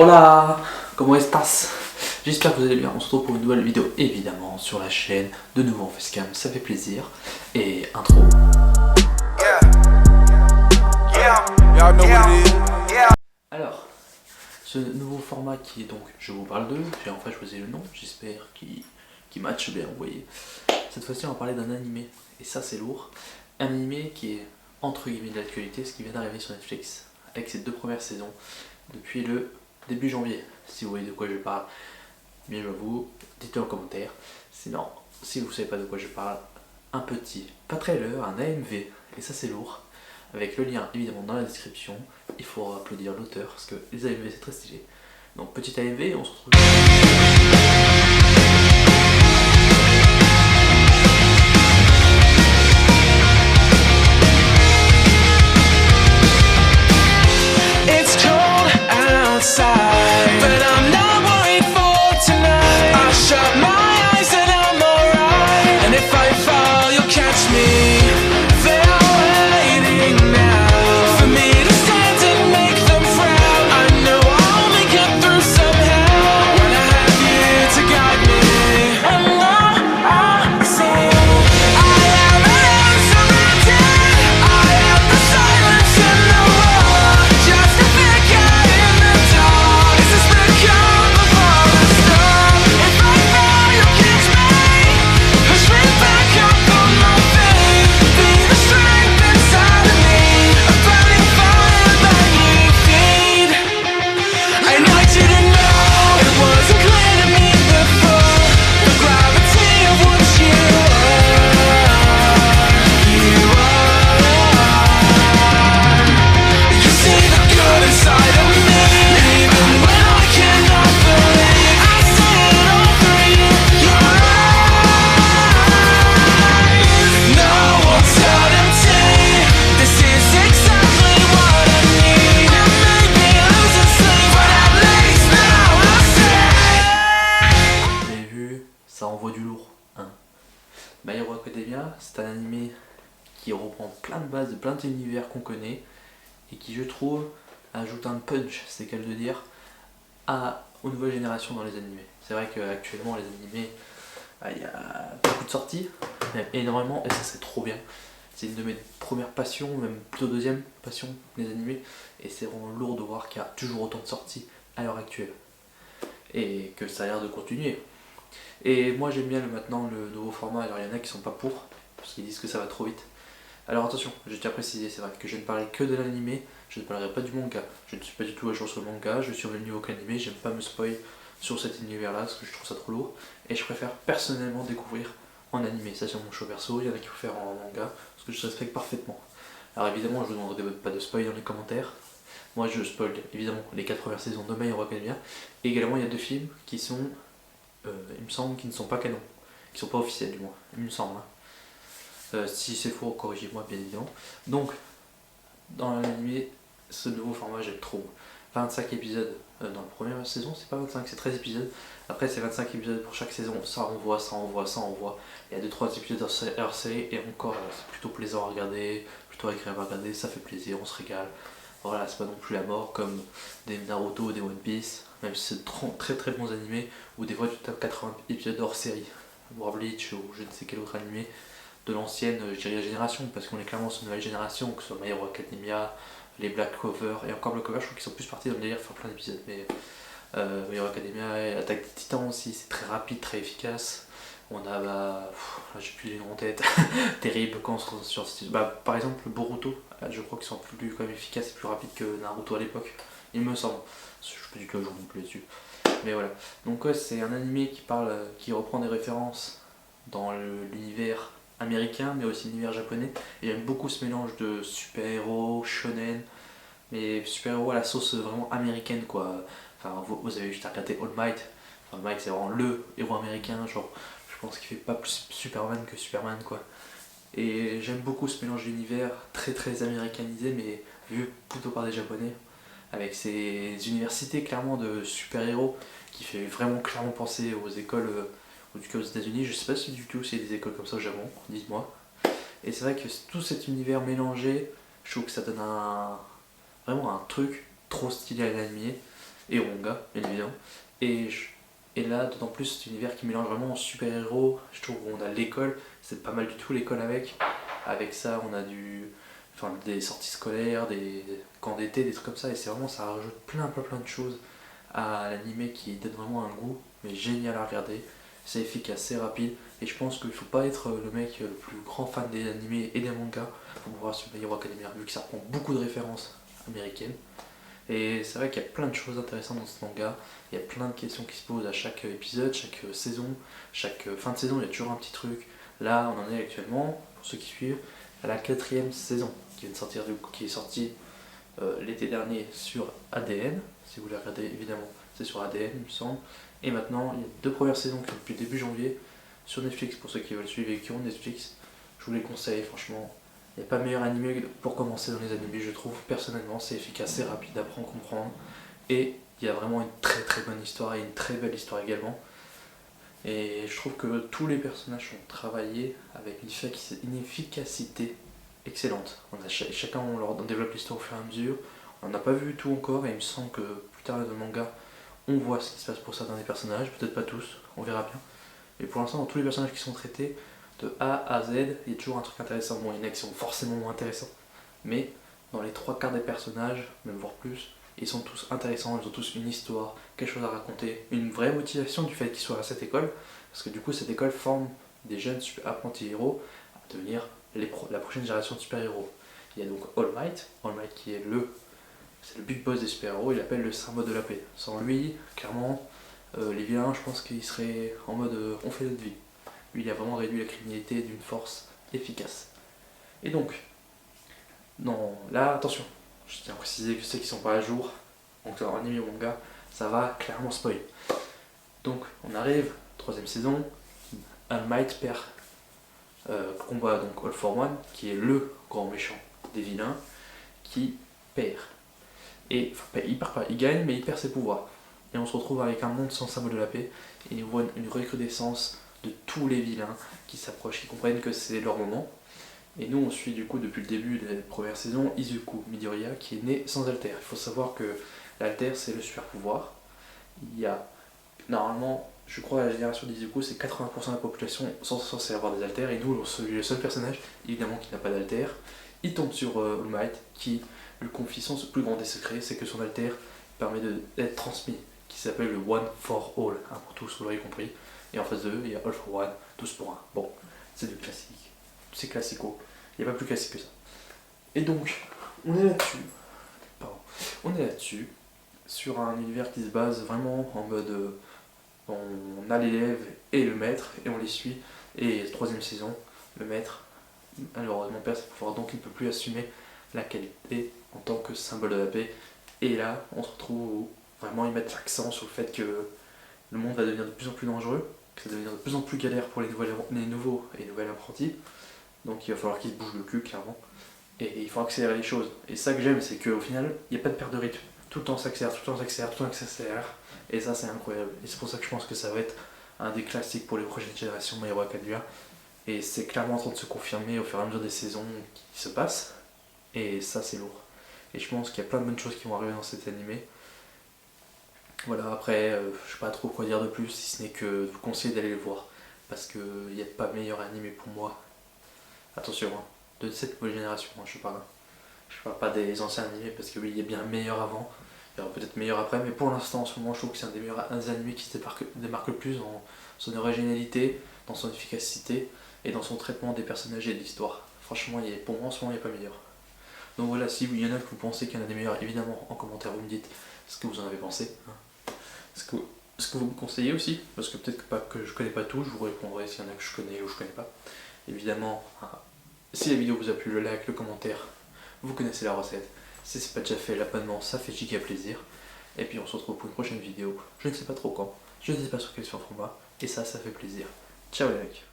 Hola, comment estás? J'espère que vous allez bien, on se retrouve pour une nouvelle vidéo évidemment sur la chaîne, de nouveau en facecam, ça fait plaisir. Et intro. Alors, ce nouveau format qui est donc je vous parle d'eux, j'ai enfin choisi le nom, j'espère qu'il matche bien, vous voyez. Cette fois-ci on va parler d'un animé, et ça c'est lourd. Un animé qui est entre guillemets de l'actualité, ce qui vient d'arriver sur Netflix, avec ses 2 premières saisons, depuis le début janvier. Si vous voyez de quoi je parle, bien j'avoue, dites-le en commentaire. Sinon, si vous savez pas de quoi je parle, un petit, pas trailer, un AMV, et ça c'est lourd, avec le lien évidemment dans la description. Il faut applaudir l'auteur, parce que les AMV c'est très stylé. Donc petit AMV, on se retrouve... Ça envoie du lourd, hein. My Hero Academia, c'est un animé qui reprend plein de bases, plein d'univers qu'on connaît et qui, je trouve, ajoute un punch, c'est qu'à le dire, aux nouvelles générations dans les animés. C'est vrai qu'actuellement, les animés, il y a beaucoup de sorties, même énormément, et ça c'est trop bien. C'est une de mes premières passions, même plutôt deuxième passion, les animés, et c'est vraiment lourd de voir qu'il y a toujours autant de sorties à l'heure actuelle et que ça a l'air de continuer. Et moi j'aime bien maintenant le nouveau format, alors il y en a qui sont pas pour, parce qu'ils disent que ça va trop vite. Alors attention, je tiens à préciser, c'est vrai que je ne parlais que de l'animé, je ne parlerai pas du manga. Je ne suis pas du tout à jour sur le manga, je suis revenu au animé, j'aime pas me spoil sur cet univers là, parce que je trouve ça trop lourd. Et je préfère personnellement découvrir en animé, ça c'est mon choix perso, il y en a qui préfèrent en manga, parce que je respecte parfaitement. Alors évidemment je vous demanderai pas de spoil dans les commentaires. Moi je spoil évidemment les 4 premières saisons de My Hero Academia. Et également il y a 2 films qui sont... il me semble qu'ils ne sont pas canons, qui sont pas officiels du moins, il me semble. Si c'est faux, corrigez-moi bien évidemment. Donc, dans l'animé, ce nouveau format j'aime trop. 25 épisodes dans la première saison, c'est pas 25, c'est 13 épisodes. Après c'est 25 épisodes pour chaque saison, ça envoie, ça envoie, ça envoie. Il y a 2-3 épisodes hors série et encore c'est plutôt plaisant à regarder, plutôt agréable à regarder, ça fait plaisir, on se régale. Voilà, c'est pas non plus la mort comme des Naruto ou des One Piece, même si c'est très très bons animés, ou des fois tu tapes 80 épisodes hors série, War Bleach ou je ne sais quel autre animé de l'ancienne, je dirais, génération, parce qu'on est clairement sur une nouvelle génération, que ce soit My Hero Academia, les Black Clover, et encore Black Clover, je trouve qu'ils sont plus partis dans le délire faire plein d'épisodes, mais My Hero Academia et Attaque des Titans aussi, c'est très rapide, très efficace. On a, là j'ai plus les noms en tête, terrible quand on se sur par exemple Boruto, je crois qu'ils sont plus quand même efficaces et plus rapides que Naruto à l'époque, il me semble. Je suis pas du tout à jour non plus dessus. Mais voilà. Donc ouais, c'est un animé qui reprend des références dans l'univers américain, mais aussi l'univers japonais. Et j'aime beaucoup ce mélange de super-héros, shonen, mais super-héros à la sauce vraiment américaine quoi. Enfin, vous avez juste à regarder All Might. All Might c'est vraiment le héros américain, genre je pense qu'il fait pas plus Superman que Superman quoi. Et j'aime beaucoup ce mélange d'univers très très américanisé, mais vu plutôt par des japonais, avec ces universités clairement de super-héros qui fait vraiment clairement penser aux écoles, en tout cas aux États-Unis. Je sais pas si du tout s'il y a des écoles comme ça au Japon, dites-moi. Et c'est vrai que tout cet univers mélangé, je trouve que ça donne vraiment un truc trop stylé à l'animé. et au manga, bien évidemment. Et là, d'autant plus, cet univers qui mélange vraiment super-héros. Je trouve qu'on a l'école, c'est pas mal du tout l'école avec. Avec ça, on a des sorties scolaires, des camps d'été, des trucs comme ça. Et c'est vraiment, ça rajoute plein de choses à l'animé qui donne vraiment un goût, mais génial à regarder. C'est efficace, c'est rapide. Et je pense qu'il faut pas être le mec le plus grand fan des animés et des mangas pour pouvoir suivre My Hero Academia, vu que ça reprend beaucoup de références américaines. Et c'est vrai qu'il y a plein de choses intéressantes dans ce manga. Il y a plein de questions qui se posent à chaque épisode, chaque saison, chaque fin de saison, il y a toujours un petit truc. Là, on en est actuellement, pour ceux qui suivent, à la 4ème saison qui vient de sortir, qui est sortie l'été dernier sur ADN. Si vous voulez regarder, évidemment, c'est sur ADN, il me semble. Et maintenant, il y a 2 premières saisons qui sont depuis début janvier sur Netflix pour ceux qui veulent suivre et qui ont Netflix. Je vous les conseille, franchement. Il n'y a pas meilleur animé pour commencer dans les animés, je trouve. Personnellement, c'est efficace, c'est rapide, d'apprendre, comprendre. Et il y a vraiment une très bonne histoire et une très belle histoire également. Et je trouve que tous les personnages sont travaillés avec une efficacité excellente. Chacun on leur développe l'histoire au fur et à mesure. On n'a pas vu tout encore et il me semble que plus tard dans le manga, on voit ce qui se passe pour certains des personnages, peut-être pas tous, on verra bien. Mais pour l'instant, dans tous les personnages qui sont traités, de A à Z, il y a toujours un truc intéressant. Bon, il y en a qui sont forcément moins intéressants, mais dans les 3 quarts des personnages, même voire plus, ils sont tous intéressants, ils ont tous une histoire, quelque chose à raconter, une vraie motivation du fait qu'ils soient à cette école, parce que du coup, cette école forme des jeunes apprentis héros à devenir la prochaine génération de super-héros. Il y a donc All Might qui est c'est le big boss des super-héros, il appelle le symbole de la paix. Sans lui, clairement, les vilains, je pense qu'ils seraient en mode on fait notre vie. Lui, il a vraiment réduit la criminalité d'une force efficace. Et donc, non, là, attention, je tiens à préciser que ceux qui sont pas à jour, donc en anime ou manga, ça va clairement spoil. Donc, on arrive, 3ème saison, All Might perd combat donc All for One, qui est le grand méchant des vilains, qui perd. Et enfin, il perd pas, il gagne, mais il perd ses pouvoirs. Et on se retrouve avec un monde sans symbole de la paix, et on voit une recrudescence de tous les vilains qui s'approchent, qui comprennent que c'est leur moment. Et nous on suit du coup depuis le début de la première saison Izuku Midoriya qui est né sans alter. Il faut savoir que l'alter c'est le super pouvoir. Il y a normalement, je crois, la génération d'Izuku c'est 80% de la population censée avoir des alters, et nous on est le seul personnage évidemment qui n'a pas d'alter. Il tombe sur All Might qui lui confie son plus grand des secrets, c'est que son alter permet d'être transmis, qui s'appelle le One for All, pour tous, vous l'aurez compris. Et en face d'eux, il y a All for One, tous pour un. Bon, c'est du classique, c'est classico, il n'y a pas plus classique que ça. Et donc, on est là-dessus, sur un univers qui se base vraiment en mode on a l'élève et le maître, et on les suit. Et 3ème saison, le maître, malheureusement, perd ses pouvoirs, donc il ne peut plus assumer la qualité en tant que symbole de la paix. Et là, on se retrouve où vraiment ils mettent l'accent sur le fait que le monde va devenir de plus en plus dangereux, que ça va devenir de plus en plus galère pour les nouveaux et nouvelles apprentis. Donc il va falloir qu'ils se bougent le cul, clairement. Et il faut accélérer les choses. Et ça que j'aime, c'est qu'au final, il n'y a pas de perte de rythme. Tout le temps s'accélère, tout le temps s'accélère, tout le temps s'accélère. Et ça, c'est incroyable. Et c'est pour ça que je pense que ça va être un des classiques pour les prochaines générations My Hero Academia. Et c'est clairement en train de se confirmer au fur et à mesure des saisons qui se passent. Et ça, c'est lourd. Et je pense qu'il y a plein de bonnes choses qui vont arriver dans cet animé. Voilà, après, je sais pas trop quoi dire de plus, si ce n'est que vous conseiller d'aller le voir. Parce qu'il n'y a pas meilleur animé pour moi. Attention, hein, de cette nouvelle génération, hein, je parle pas des anciens animés, parce que oui, il y a bien meilleur avant, il y aura peut-être meilleur après, mais pour l'instant, en ce moment, je trouve que c'est un des animés qui se démarque le plus dans son originalité, dans son efficacité, et dans son traitement des personnages et de l'histoire. Franchement, pour moi, en ce moment, il n'y a pas meilleur. Donc voilà, si il y en a que vous pensez qu'il y en a des meilleurs, évidemment, en commentaire, vous me dites ce que vous en avez pensé. Hein. Ce que vous me conseillez aussi, parce que peut-être que je connais pas tout, je vous répondrai s'il y en a que je connais ou je connais pas. Évidemment, si la vidéo vous a plu, le like, le commentaire, vous connaissez la recette. Si c'est pas déjà fait, l'abonnement, ça fait giga plaisir. Et puis on se retrouve pour une prochaine vidéo, je ne sais pas trop quand, je ne sais pas sur quel format, et ça fait plaisir. Ciao les mecs.